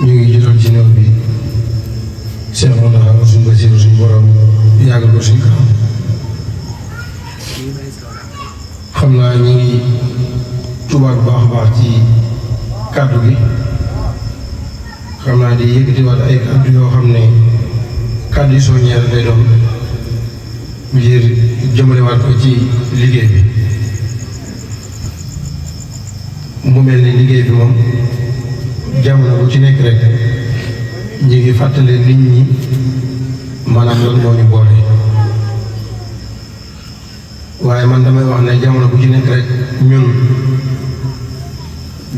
ñu ngi jiital ci néew bi Cheikh Mountakha suñu Basiru suñu borom yàggal ko suñu kanam. xam naa ñu ngi tubaab bu baax a baax ci kàddu gi xam naa di yëkkatiwaat ay kàddu yoo xam ne kàddu yu soññeer lay doon ngir jëmalewaat ko ci liggéey bi. mu mel ni liggéey bi moom jamono bu ci nekk rek ñu ngi fàttali nit ñi maanaam loolu moo ñu boole waaye man damay wax ne jamono bu ci nekk rek ñun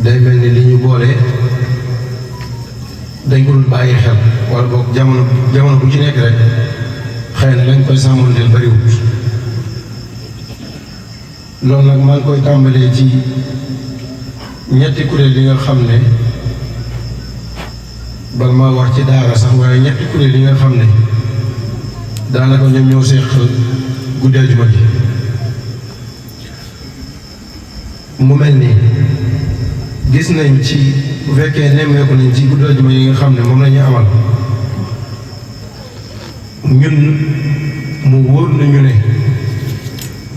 day mel ni li ñu boole dañ ko dul bàyyi xel wala boog jamono bu ci nekk rek xëy na lañ koy sàmmanteel bariwut. loolu nag maa ngi koy tàmbalee ci ñetti kuréel yi nga xam ne bala maa wax ci daara sax waaye ñetti kuréel yi nga xam ne daanaka ñoom ñoo seq guddi àjjuma gi. mu mel ni gis nañ ci bu fekkee nemmeeku nañ ci guddi àjjuma yi nga xam ne moom la ñu amal ñun mu wóor nañu ne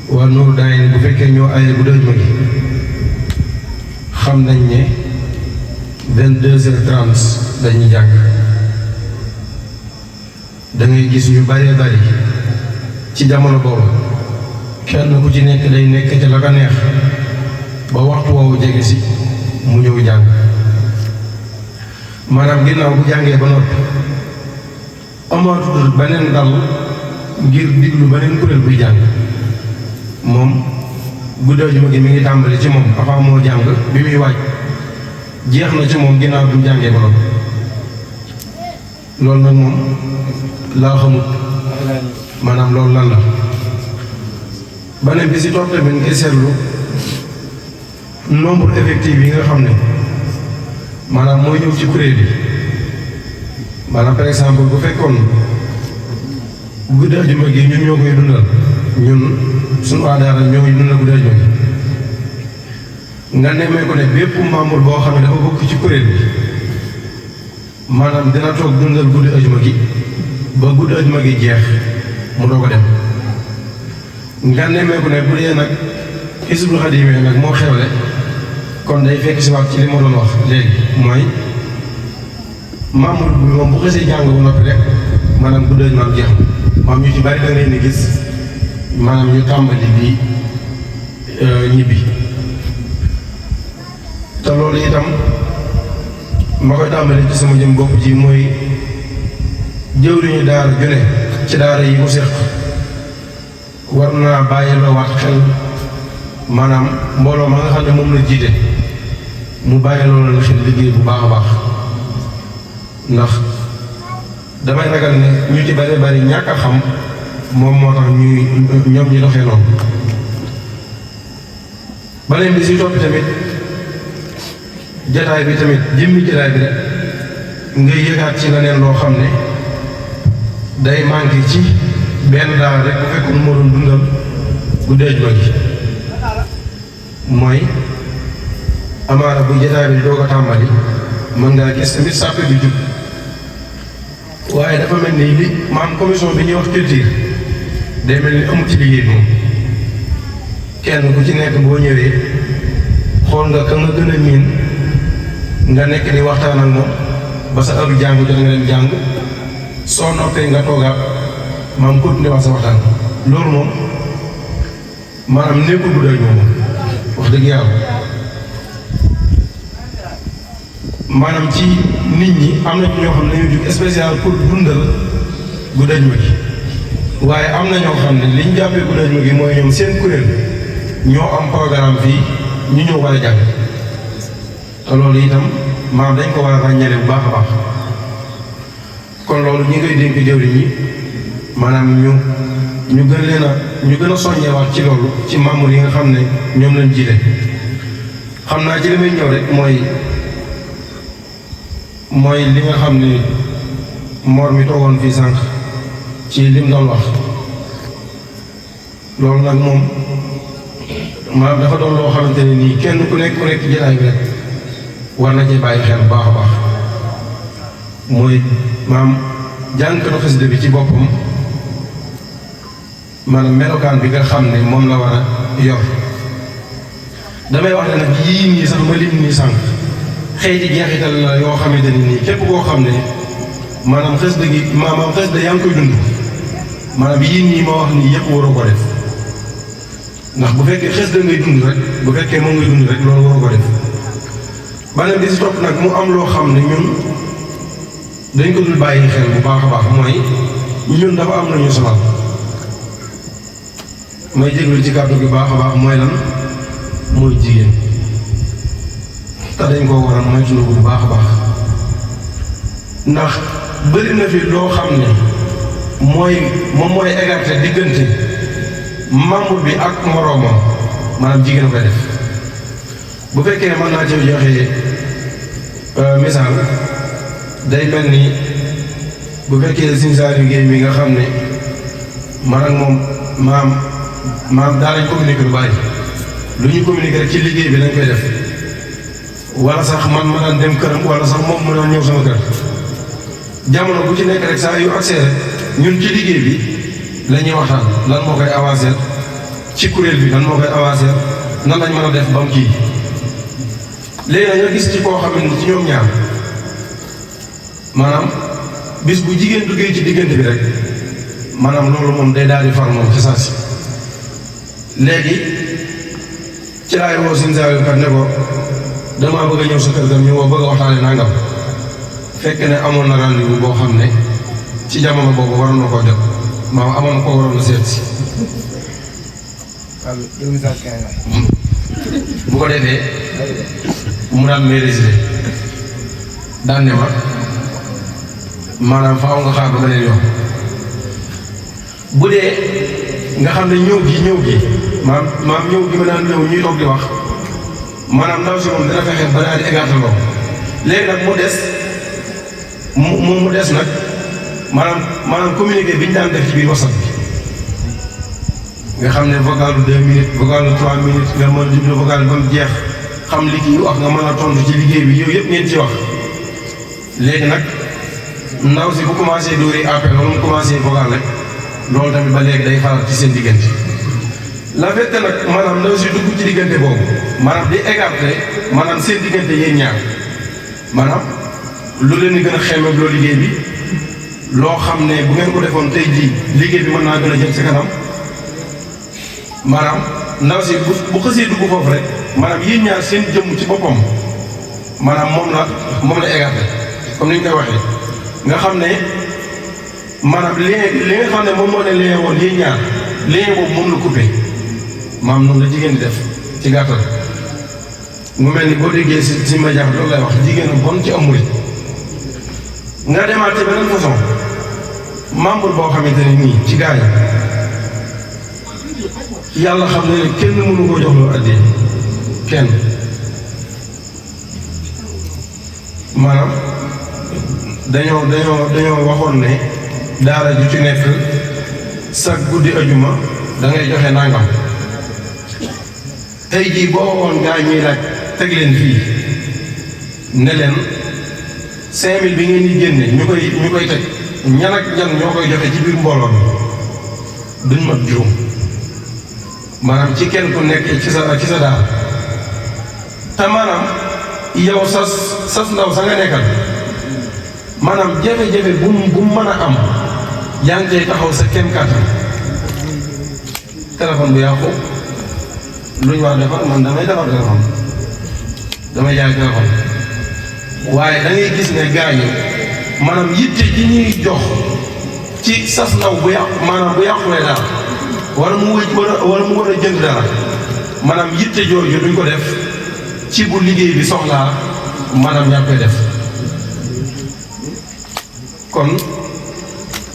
waa Nour Daayni bu fekkee ñoo aye guddi àjjuma gi xam nañ ne 22h30 dañuy jàng da ngay gis ñu bëree bëri ci jamono boobu kenn ku ci nekk day nekk ca la ko neex ba waxtu woowu jege si mu ñëw jàng maanaam ginnaaw bu jàngee ba noppi amaatul beneen dal ngir diglu beneen kuréel buy jàng moom guddi àjjuma gi mi ngi tàmbali ci moom avant moo jàng bi muy waaj jeex na ci moom ginnaaw bi mu jàngee ba noppi loolu nag moom laa xamut maanaam loolu lan la. beneen bi si topp tamit nga seetlu nombre effectif yi nga xam ne maanaam mooy ñëw ci kuréel bi maanaam par exemple bu fekkoon guddi àjjuma gi ñun ñoo koy dundal ñun suñu aadaara ñoo ngi dundal guddi àjjuma gi nga nemmee ko ne bépp membre boo xam ne dafa bokk ci kuréel bi maanaam dina toog dundal guddi àjjuma gi ba guddi àjjuma gi jeex mu doo ko dem. nga nemmee ko ne bu dee nag Hizbul Xadim nag moo xewle kon day fekk si waat ci li ma doon wax léegi mooy membre bi moom bu xasee jàng ba noppi rek maanaam guddi àjjuma jeex maam ñu ci bari da ngeen di gis maanaam ñu tàmbali di ñibbi. te loolu itam ma koy tàmbali ci sama jëm bopp ji mooy jëwriñu daara june ci daara yi ko séq war naa bàyyi la waat xel maanaam mbooloo ma nga xam ne moom la jiite mu bàyyi loolu la xel liggéey bu baax a baax ndax damay ragal ne ñu ci bari bari ñàkk a xam moom moo tax ñoom ñu doxee noonu. beneen bi si topp tamit jataay bi tamit jëmmi jataay bi rek ngay yëgaat ci leneen loo xam ne day manqué ci benn daara rek bu fekkoon moo doon dundal guddi àjjuma gi mooy amaana bu jataay bi di doog a tàmbali mën ngaa gis tamit sàppe bi jub waaye dafa mel ni li maam commission bi ñuy wax culture day mel ni amul ci liggéey bi moom kenn ku ci nekk boo ñëwee xool nga ka nga gën a miin nga nekk di waxtaan ak moom ba sa heure jàng jot nga leen jàng soo noppee nga toogaat maam continuer wax sa waxtaan loolu moom maanaam nekkul guddi àjjuma moom wax dëgg yàlla maanaam ci nit ñi am na ñoo xam ne dañoo jóg spécial pour dundal guddi àjjuma gi waaye am na ñoo xam ne li ñu jàppee guddi àjjuma gi mooy ñoom seen kuréel ñoo am programme fii ñu ñëw war a jàng te loolu itam maanaam dañ ko war a ràññale bu baax a baax kon loolu ñi ngay dénk jëwriñ ñi maanaam ñu gën leen ñu gën a soññewaat ci loolu ci membre yi nga xam ne ñoom lañ jiite. xam naa ci li may ñëw rek mooy li nga xam ne Mor mi toogoon fii sànq ci lim doon wax loolu nag moom maanaam dafa doon loo xamante ne nii kenn ku nekk jataay bi rek war na cee bàyyi xel bu baax a baax mooy maam jànkatu xasida bi ci boppam maanaam melokaan bi nga xam ne moom la war a yor. damay wax ne nag yii nii sax ma lim nii sànq xëyti jeexital la yoo xamante ni nii képp koo xam ne maanaam xasida gi maanaam xasida yaa ngi koy dund maanaam yii nii ma wax nii yëpp waroo ko def ndax bu fekkee xasida ngay dund rek bu fekkee moom ngay dund rek loolu waroo ko def. beneen bi si topp nag mu am loo xam ne ñun dañ ko dul bàyyi xel bu baax a baax mooy ñun dafa am nañu sonal may jéglu ci kàddu gi baax a baax mooy lan mooy jigéen te dañ koo waral mooy tund bu baax a baax ndax bëri na fi loo xam ne moom mooy écarté diggante membre bi ak moroomam maanaam jigéen koy def. bu fekkee mën naa ci joxe misaal day mel ni bu fekkee Sëñ Saliou Guèye mi nga xam ne man ak moom maam daa lañ communiqué lu bari lu ñu communiqué rek ci liggéey bi dañ koy def wala sax man ma daan dem këram wala sax moom mu daan ñëw sama kër jamono bu ci nekk rek saa yu accès rek ñun ci liggéey bi la ñuy waxtaan lan moo koy avancé ci kuréel bi lan moo koy avancé nan lañ mën a def ba mu kii. léegi nag nga gis ci koo xam ne ci ñoom ñaar maanaam bis bu jigéen duggee ci diggante bi rek maanaam loolu moom day daal di far moom ci saa si léegi ci laay woo Sëñ Saliou kat ne ko damaa bëgg a ñëw sa kër ga ñu woo bëgg a waxtaane nangam fekk ne amoon na rendez-vous boo xam ne ci jamono boobu waroon na koo jot maanaam amoon na koo waroon na seet si bu ko defee mu daan may résidé daan ne ma maanaam faaw nga xaar ba beneen yoon bu dee nga xam ne ñëw gi maam ñëw gi ma daan ñëw ñuy toog di wax maanaam ndaw si moom dana fexe ba daal di égarté loolu léegi nag mu des mu des nag maanaam communiqué bi ñu daan def ci biir WhatsApp bi nga xam ne vocal 2 minutes vocal 3 minutes nga mën a jublu vocal ba mu jeex xam li kii wax nga mën a tontu ci liggéey bi yooyu yëpp ngeen ci wax léegi nag ndaw si bu commencé dóori appel wala mu commencé vocal rek loolu tamit ba léegi day faral ci seen diggante. la fekk nag maanaam ndaw si dugg ci diggante boobu maanaam di écarté maanaam seen diggante yéen ñaar maanaam lu leen di gën a xeemeeb loo liggéey bi loo xam ne bu ngeen ko defoon tey jii liggéey bi mën naa gën a jëm si kanam. maanaam ndaw si bu xësee dugg foofu rek maanaam yéen ñaar seen jëmm ci boppam maanaam moom la écarté comme ni ñu koy waxee nga xam ne maanaam li nga xam ne moom moo ne lien woon yéen ñaar lien boobu moom la coupé maam noonu la jigéen di def ci gàttal mu mel ni boo déggee si ma jàpp loolu lay wax jigéen bon ci amul nga demaat ci beneen façon membre boo xamante ne nii ci gars yi yàlla xam ne kenn mënu koo jox loo addee kenn maanaam dañoo waxoon ne daara ju ci nekk sa guddi ajuma da ngay joxe nangam tey jii boo waxoon gaa ñuy laaj teg leen fii ne leen 5000 bi ngeen di génne ñu koy teg ñan ak ñan ñoo koy joxe ci biir mbooloo mi duñ mat juróom maanaam ci kenn ku nekk ci sa daara te maanaam yow sas ndaw sa nga nekkal maanaam jafe-jafe bu mu mën a am yaa ngi koy taxaw sa kem kàttan téléphone bu yàqu lu ñu war defar man damay defar téléphone damay jaay téléphone waaye da ngay gis ne gars yi maanaam yitte ji ñuy jox ci sas ndaw bu yàqu maanaam bu yàqulee dara wala mu war a jënd dara maanaam yitte jooju duñ ko def ci bu liggéey bi soxlaa maanaam ñaa koy def kon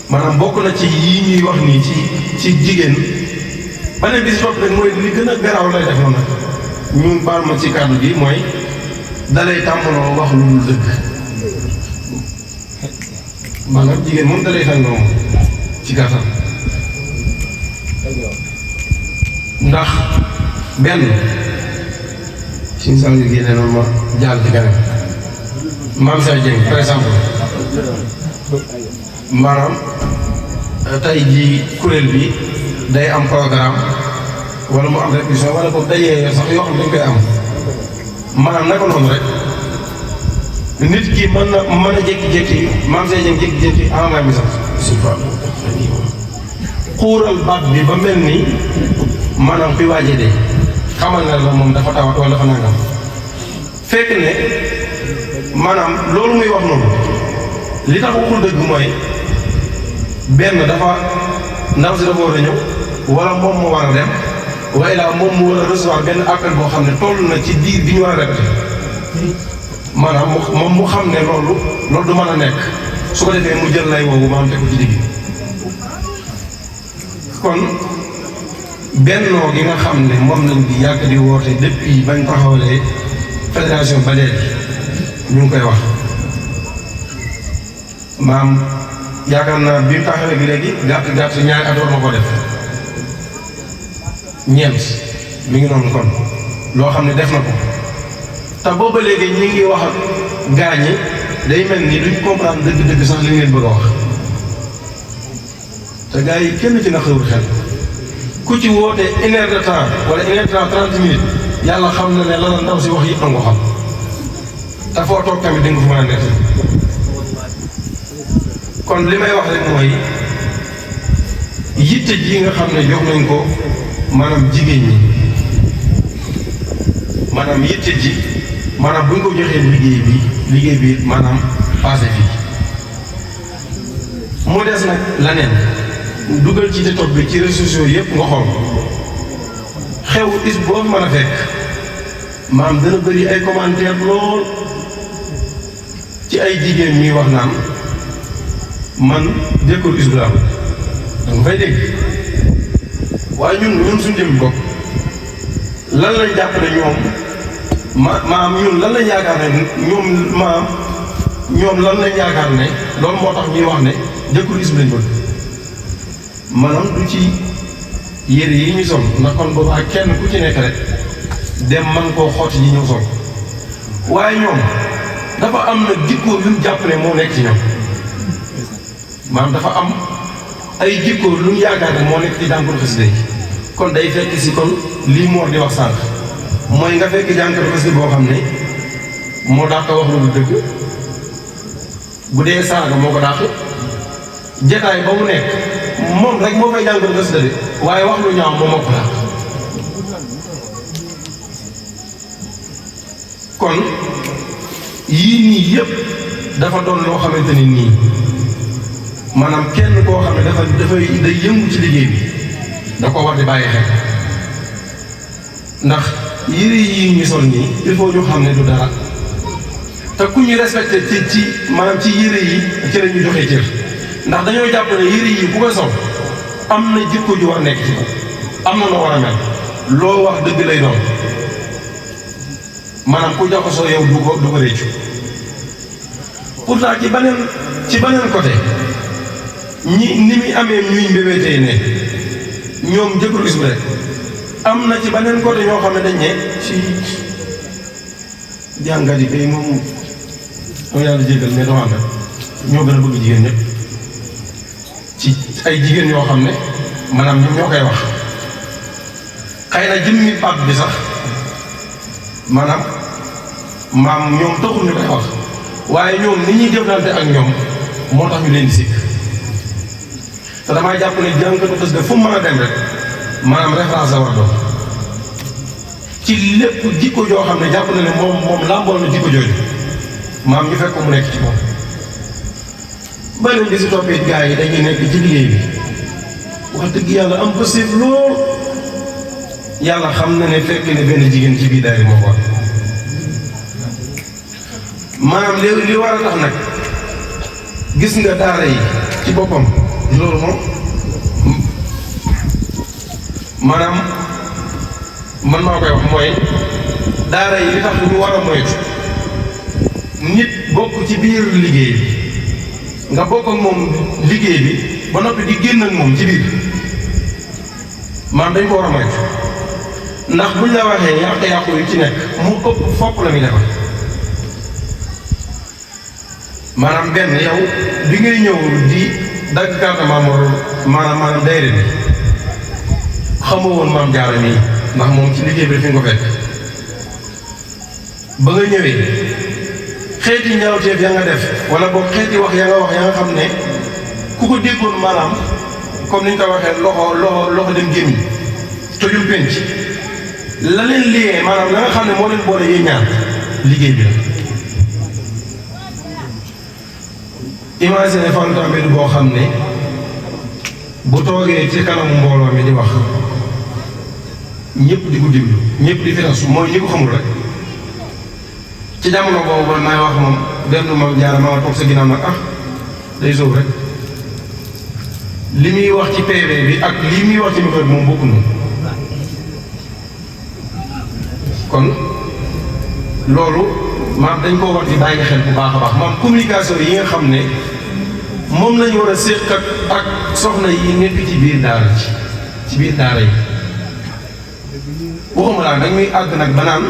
maanaam bokk na ci yii ñuy wax nii ci jigéen beneen bi si topp rek mooy li gën a garaaw lay def noonu ñu baal ma ci kàddu gi mooy dalay tàmbaloo wax lu dul dëgg maanaam jigéen moom dalay tàngoom ci gàttal ndax benn Sëñ Saliou génne na ma jàll ci kanam Mame Cheikh Dieng par exemple maanaam tey jii kuréel bi day am programme wala mu am répétition wala boog dajee sax yoo xam ne dañ koy am maanaam naka noonu rek nit ki mën a jékki-jékki maam see jëm jékki-jékki envoyé message suñu fa xuural baat bi ba mel ni maanaam kuy waajee dee xamal na la moom dafa tawat wala dafa nangam fekk ne maanaam loolu muy wax noonu li tax waxul dëgg mooy benn dafa ndaw si dafa war a ñëw wala moom moo war a dem waaye laa moom mu war a recevoir benn appel boo xam ne toll na ci diir bi ñu war a répété maanaam moom mu xam ne loolu du mën a nekk su ko defee mu jël lay woowu maanaam teg ko ci digg kon bennoo gi nga xam ne moom lañ di yàgg di woote depuis bañ taxawalee fédération ba léegi ñu ngi koy wax maam yaakaar naa bi mu taxawee bi léegi gàtt ñaari at war na ko def ñeent mi ngi noonu kon loo xam ne def na ko te booba léegi ñi ngi wax ak gaañi day mel ni duñ comprendre dëgg-dëgg sax li ngeen bëgg a wax te gars yi kenn ci na xewul xel ku ci woote 1 heure de temps wala 1 heure de temps 30 minutes yàlla xam na ne la la ndaw si wax yëpp na nga ko xam te foo toog tamit di nga ko mën a nekk kon li may wax rek mooy yitte ji nga xam ne jox nañ ko maanaam jigéen ñi maanaam yitte ji maanaam bu ñu ko joxee liggéey bi maanaam passé fii mu des nag leneen dugal ci TikTok bi ci réseaux sociaux yëpp nga xool xew is boo mën a fekk maanaam dana bëri ay commentaire lool ci ay jigéen ñuy wax naan man jëkkër is bu laa danga fay dégg waaye ñun suñu jëm bopp lan lañ jàpp ne ñoom maam ñun lan lañ yaakaar ne ñoom lan lañ yaakaar ne loolu moo tax ñuy wax ne jëkkër is bu lañ bëgg maanaam du ci yére yi ñu sol ndax kon boobu ak kenn ku ci nekk rek dem man koo xotti ji ñëw sol waaye ñoom dafa am na jikko yu ñu jàpp ne moo nekk ci ñoom maanaam dafa am ay jikko lu ñu yaakaar ne moo nekk ci jànkatu xasida yi kon day fekk si kon lii Mor di wax sànq mooy nga fekk jànkatu xasida boo xam ne moo dàq wax lu dëgg bu dee saaga moo ko dàq jataay ba mu nekk moom rek moo fay jànkatu xasida de waaye wax lu ñaaw moom moo ko dàq kon yii nii yëpp dafa doon loo xamante ni nii maanaam kenn koo xam ne day yëngu ci liggéey bi da ko war di bàyyi xel ndax yére yii ñu sol nii il faut ñu xam ne du dara te ku ñu respecté ci maanaam ci yére yi ci la ñu joxee cër ndax dañoo jàpp ne yére yi bu koy sol am na jikko ju war nekk ci am na noo war a mel loo wax dëgg lay doon maanaam ku jaxasoo yow du ko réccu pourtant ci beneen côté ni muy amee ñuy mbébétee ne ñoom jëkkëru is bu rek am na ci beneen côté ñoo xam ne dañ ne ci jàngat yi kay moom dama yàlla jéggal mais dama ànd ñoo gën a bëgg jigéen ñëpp ci ay jigéen ñoo xam ne maanaam ñoom ñoo koy wax xëy na jëmmi baat bi sax maanaam ñoom taxul ñu koy wax waaye ñoom ni ñuy jëflante ak ñoom moo tax ñu leen di sikk te damaa jàpp ne jànkatu xasida fu mu mën a dem rek maanaam référence la war a doon ci lépp jikko joo xam ne jàpp na ne moom làmbool na jikko jooju maam ñu fekk ko mu nekk ci moom. beneen bi si toppee gars yi dañuy nekk ci liggéey bi wax dëgg yàlla am possible lool yàlla xam na ne fekk ne benn jigéen ci biir daayira moo ko maanaam li war a tax nag gis nga daara yi ci boppam loolu moom maanaam man maa koy wax mooy daara yi li tax ñu war a moytu nit bokk ci biir liggéey bi nga bokk ak moom liggéey bi ba noppi di génn ak moom ci biir maanaam dañ ko war a moytu ndax buñ la waxee yàq-yàqu yi ci nekk mu ëpp fopp la muy defar maanaam benn yow bi ngay ñëw di dagg carte membre maanaam dayre bi xamoo woon maam Jaara nii ndax moom ci liggéey bi fi nga ko fekk ba nga ñëwee xeeti ñaawteef ya nga def wala boog xeeti wax ya nga xam ne ku ko déggoon maanaam comme ni ñu ko waxee loxo dem gémmiñ tojul penc la leen liyee maanaam la nga xam ne moo leen boole yee ñaar liggéey bi la. imagine Fallou Tambédou boo xam ne bu toogee ci kanamu mbooloo mi di wax ñëpp di ko déglu ñëpp di financé mooy ñi ko xamul rek ci jamono boobu man may wax moom benn moom jaara ma toog sa ginnaaw nag day sóob rek li muy wax ci PV bi ak li muy wax ci micro bi moom bokku noonu kon loolu maam dañ koo war di bàyyi xel bu baax a baax maam communication yi nga xam ne moom lañu war a séq ak soxna yi nekk ci biir daara ci biir daara yi waxuma laa dañ muy àgg nag ba naan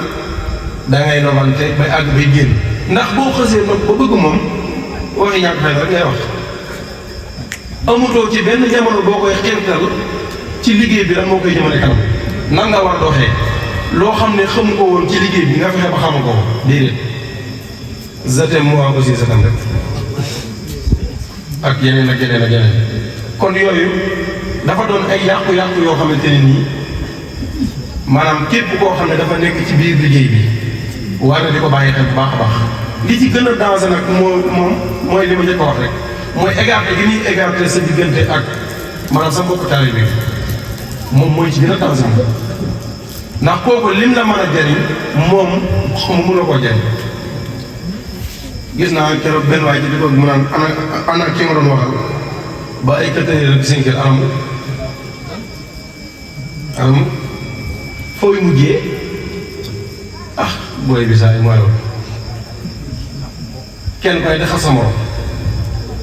dangay nobante bay àgg bay génn ndax boo xësee nag ba bëgg moom waxi ñàkk xel rek ngay wax amutoo ci benn jamono boo koy xirtal ci liggéey bi lan moo koy jëmale kanam nan nga war a doxee loo xam ne xamu ko woon ci liggéey bi nga fexe ba xamu ko déedéet zatem moi aussi zatem rek ak yeneen ak yeneen ak yeneen kon yooyu dafa doon ay yàqu-yàqu yoo xamante ne nii maanaam képp koo xam ne dafa nekk ci biir liggéey bi war na di ko bàyyi xel bu baax a baax li ci gën a danger nag mooy li ma njëkk a wax rek mooy écarté gi ñuy écarté sa diggante ak maanaam sa mbokku taalibe bi moom mooy ci gën a danger ndax kooku lim la mën a jariñ moom mu la koo jariñ gis naa keroog benn waay ci di ko mu naan ana ki nga doon waxal ba ay 4 heures rek 5 heures anam fooy mujjee booy bi saa yi mooy loolu kenn koy defal sa morom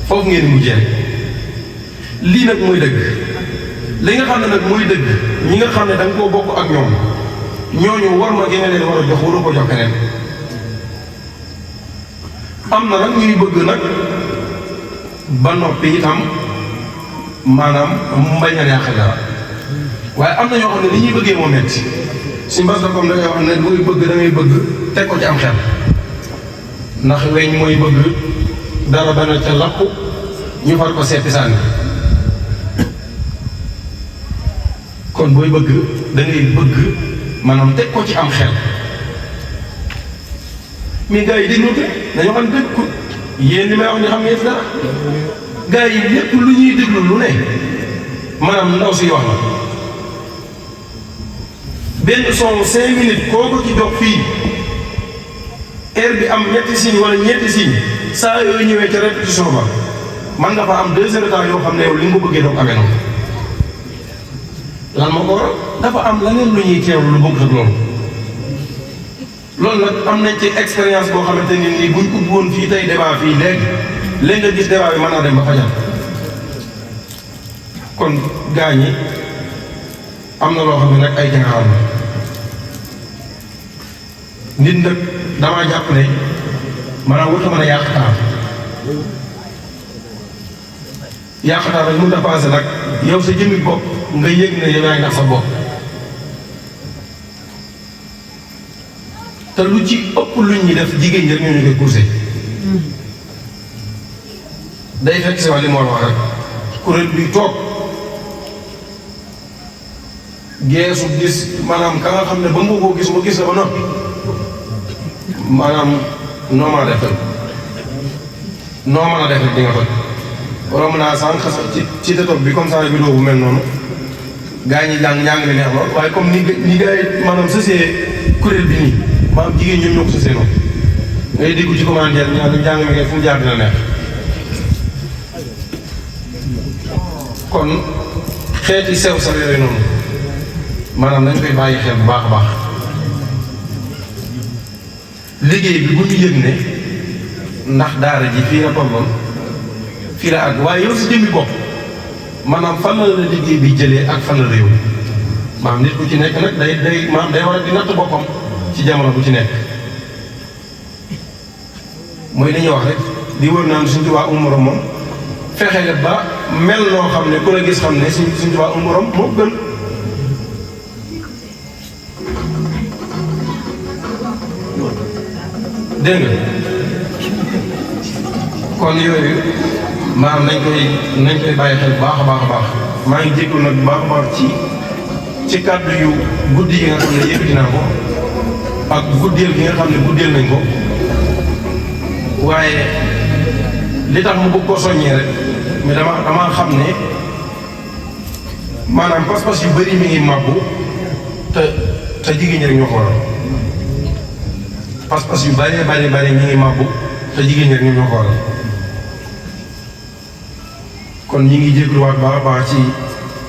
foofu ngeen mujjee rek lii nag mooy dëgg li nga xam ne nag mooy dëgg ñi nga xam ne da nga koo bokk ak ñoom ñooñu war ma gi nga leen war a jox waru ko jox keneen am na nag ñuy bëgg nag ba noppi itam maanaam mbañ a yàq dara waaye am na ñoo xam ne li ñuy bëggee moo metti si mbas la comme da ngay wax ne booy bëgg da ngay bëgg teg ko ci am xel ndax weñ mooy bëgg dara dana ca lapp ñu far ko seppi sànni kon booy bëgg da ngay bëgg maanaam teg ko ci am xel mais gars yi déglu te dañoo xam dëgg ko yéen li may wax ni xam ngeen fi dara gars yi lépp lu ñuy déglu lu ne maanaam ndaw si wax na benn son 5 minutes koo ko ci jox fii heure bi am ñetti signes wala ñeenti signes saa yooyu ñëwee ca répétition ba man nga fa am 2 heures de temps yoo xam ne yow li nga ko bëggee doog amee noonu lan moo ko waral dafa am leneen lu ñuy teewlu lu bëgg ak loolu nag am nañ ci expérience boo xamante ne nii buñ ubbi woon fii tey débat fii léegi nga gis débat bi mën naa dem ba fajal kon gaa ñi am na loo xam ne nag ay jaaxal la nit nag damaa jàpp ne maanaam warut a mën a yàq taal yàq taal rek mënut a passé nag yow sa jëmmi bopp nga yëg ne yow yaa ngi nax sa bopp te lu ci ëpp lu ñuy def jigéen ñi rek ñoo ñu koy coursé day fekk si wax li ma wax rek kuréel bi toog geesu gis maanaam ka nga xam ne ba nga ko gis mu gis la ba noppi maanaam noo mën a def rek noo mën a def rek di nga toj romb naa sànq ci TikTok bi comme ça vidéo bu mel noonu gaa ñi jàng njàng li neex lool waaye comme ni gaa yi maanaam sësee kuréel bi nii maanaam jigéen ñoom ñoo ko sësee noonu ngay dégg ci commentaire ñaan njàng mi ngay fu mu jaar dina neex kon xeeti sew sa yooyu noonu maanaam dañ koy bàyyi xel bu baax a baax liggéey bi bu ñu yëg ne ndax daara ji fii la tolloon fii la àgg waaye yow si jëmmi bopp maanaam fan la la liggéey bi jëlee ak fan la réew maanaam nit ku ci nekk nag day maanaam day war a di natt boppam ci jamono bu ci nekk mooy li ñuy wax rek di wër naan Sëñ Tuubaa amul morom moom fexe nga ba mel noo xam ne ku la gis xam ne Sëñ Tuubaa amul morom moo gën. dégg nga kon yooyu maanaam nañ koy bàyyi xel baax a baax a baax maa ngi jégalu nag bu baax a baax ci kàddu yu guddi yi nga xam ne yëkkati naa ko ak guddeel gi nga xam ne guddeel nañ ko waaye li tax mu bëgg ko soññee rek mais dama xam ne maanaam pas-pas yu bëri mi ngi màbbu te jigéen ñi rek ñoo ko waral pas-pas yu bari ñu ngi màbbu te jigéen ñi rek ñoo ko waral kon ñi ngi jégaluwaat baax a baax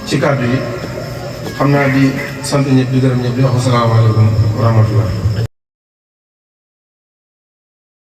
ci kàddu yi xam naa di sant ñëpp di gërëm ñëpp di wax asalaamaaleykum wa rahmatullah